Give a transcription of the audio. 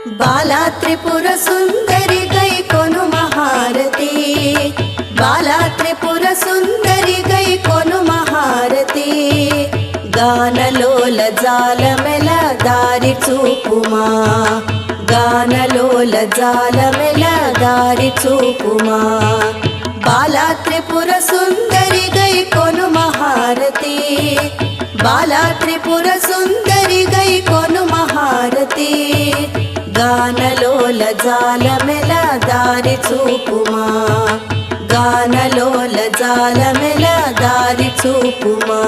बाला त्रिपुर सुंदरी गई कोनु महारती, बाला त्रिपुर सुंदरी गई कोनु महारती। गानलोल जालमेल दारि चूपुमा, गानलोल जालमेल दारि चूपुमा। बाला त्रिपुर सुंदरी गई कोनु महारती, बाला त्रिपुर सुंदरी गई कोनु महारती। गानलोल जालमेल दारि चूपुमा, गानलोल जालमेल दारि चूपुमा।